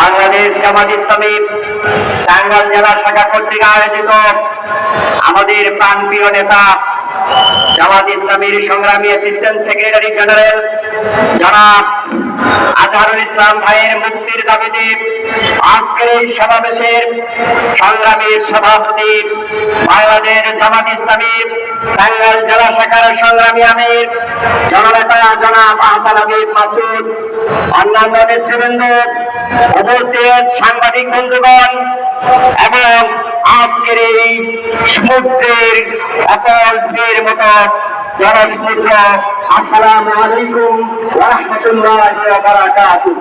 বাংলাদেশ জামাত ইসলামী টাঙ্গাইল জেলা শাখা কর্তৃক আয়োজিত আমাদের প্রাণপ্রিয় নেতা জামাত ইসলামীর সংগ্রামী অ্যাসিস্ট্যান্ট সেক্রেটারি জেনারেল জনাব আজহারুল ইসলাম ভাইয়ের মুক্তির দাবিতে আজকের এই সমাবেশের সংগ্রামী সভাপতি বাংলাদেশ জামাত ইসলামী টাঙ্গাইল জেলা শাখার সংগ্রামী আমির জননেতা জনাব আহসান হাবিব মাসুদ, অন্যান্য নেতৃবৃন্দ, উপস্থিত সাংবাদিক বন্ধুগণ এবং আজকের এই সমুদ্রের অপর ঢেউয়ের মতো জনসমুদ্র, আসসালামু আলাইকুম ওয়া রাহমাতুল্লাহি ওয়া বারাকাতুহু।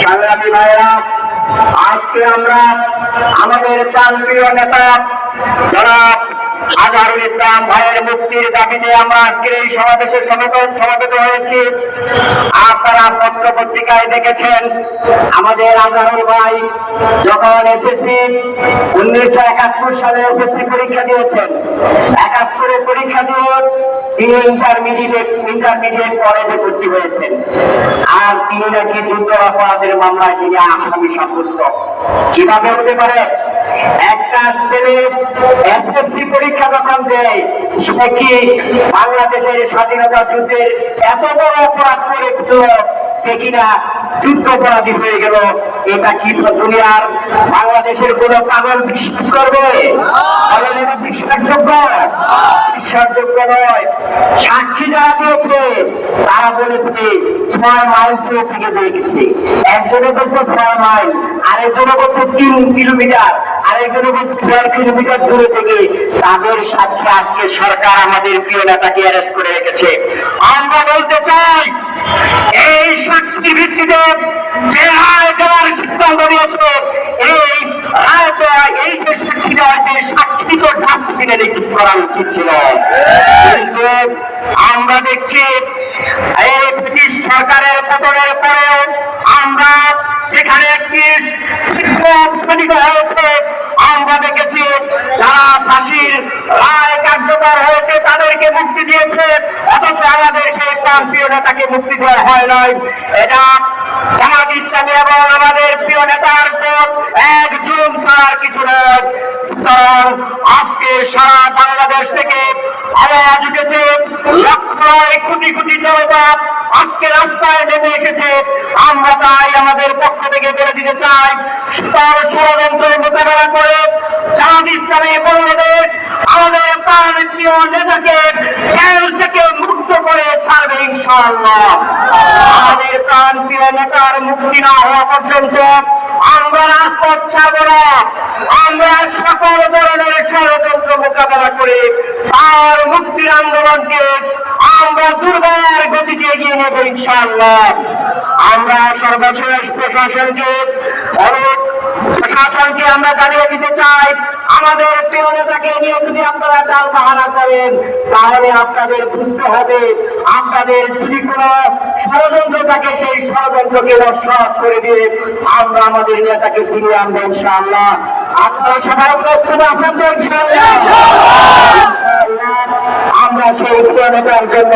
সংগ্রামী ভাইরা, আজকে আমরা আমাদের প্রাণপ্রিয় নেতা জনাব আজহারুল ইসলাম ভাইয়ের মুক্তির দাবিতে আমরা আজকের এই সমাবেশে সমবেত হয়েছি। আপনারা পত্র পত্রিকায় দেখেছেন আমাদের আজহারুল ভাই যখন এসএসসি 1971 সালে এসএসসি পরীক্ষা দিয়েছেন, 71 পরীক্ষা দিয়ে তিনি ইন্টারমিডিয়েট কলেজে ভর্তি হয়েছেন। আর তিনি নাকি যুদ্ধ অপরাধের মামলায় তিনি আসামি সাব্যস্ত। কিভাবে হতে পারে? একটা ছেলে এসএসসি পরীক্ষা যখন দেয়, সে কি বাংলাদেশের স্বাধীনতা যুদ্ধের এত বড় অপরাধ করে সে কিনা যুদ্ধ অপরাধী হয়ে গেল? এটা কি দুনিয়ার বাংলাদেশের কোন পাগল বিশ্বাস করবে? এটা বিশ্বাসযোগ্য? বিশ্বাসযোগ্য নয়। সাক্ষী যারা দিয়েছে তারা বলেছে 6 মাইল দূর থেকে দেখেছে। একজনে বলছে 6 মাইল, আরেকজনে বলছে 3 কিলোমিটার, আরেকজনে বলছে 1.5 কিলোমিটার দূরে থেকে। তাদের সাথে আজকে সরকার আমাদের প্রিয় নেতাকে অ্যারেস্ট করে রেখেছে। আমরা বলতে চাই, এই সাক্ষীর ভিত্তিতে যে রায় দেওয়ার সিদ্ধান্ত নিয়েছে, এই রায় দেওয়া এই যে সাক্ষী দেওয়া, যে সাক্ষী তো ডাস্টবিনে নিক্ষেপ করা উচিত ছিল। কিন্তু আমরা দেখছি এই ব্রিটিশ সরকারের পতনের পরেও আমরা যেখানে একটি উৎপাদিত হয়েছে, আমরা দেখেছি যারা ফাঁসির রায় কার্যকর হয়েছে তাদেরকে মুক্তি দিয়েছে, অথচ আমাদের সেই প্রিয় নেতাকে মুক্তি দেওয়া হয় নাই। এটা জামাত ইসলামী এবং আমাদের প্রিয় নেতার উপর এক জুলুম ছাড়ার কিছু নয়। সুতরাং আজকে সারা বাংলাদেশ থেকে আওয়াজ উঠেছে, লক্ষ কোটি কোটি জনতা আজকে রাস্তায় নেমে এসেছে। আমরা তাই আমাদের পক্ষ থেকে বলে দিতে চাই, তার ষড়যন্ত্র মোকাবেলা করে জামাত ইসলামী বাংলাদেশ আমাদের প্রাণপ্রিয় নেতাকে জেল থেকে মুক্ত করে ছাড়বে ইনশাআল্লাহ। আমাদের প্রাণপ্রিয় নেতার মুক্তি না হওয়া পর্যন্ত আমরা রাজপথ ছাড়ব না। আমরা সকল ধরনের ষড়যন্ত্র মোকাবেলা করে তার মুক্তির আন্দোলনকে আমরা দুর্বার গতিতে এগিয়ে নেব ইনশাআল্লাহ। আমরা সর্বশেষ প্রশাসনকে আমরা জানিয়ে দিতে চাই, আমাদের প্রিয় নেতাকে নিয়ে যদি আপনারা টাল বাহানা করেন, তাহলে আপনাদের বুঝতে হবে, আপনাদের যদি কোনো ষড়যন্ত্র থাকে, সেই ষড়যন্ত্রকে নস্যাৎ করে দিয়ে আমরা আমাদের নেতাকে ফিরিয়ে আনবো ইনশাআল্লাহ। আপনারা সবাই প্রস্তুত আছেন তো ইনশাআল্লাহ? আমরা সেই প্রিয় নেতার জন্য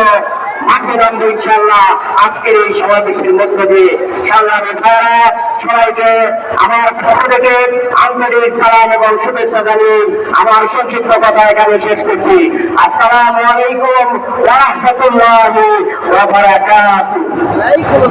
মাঠে নামবো ইনশাআল্লাহ। আজকের এই সমাবেশের মধ্য দিয়ে সংগ্রামী ভাইরা, সবাইকে আমার পক্ষ থেকে আন্তরিক সালাম এবং শুভেচ্ছা জানিয়ে আমার সংক্ষিপ্ত কথা এখানে শেষ করছি। আসসালামু আলাইকুম ওয়া রাহমাতুল্লাহি ওয়া বারাকাতুহু।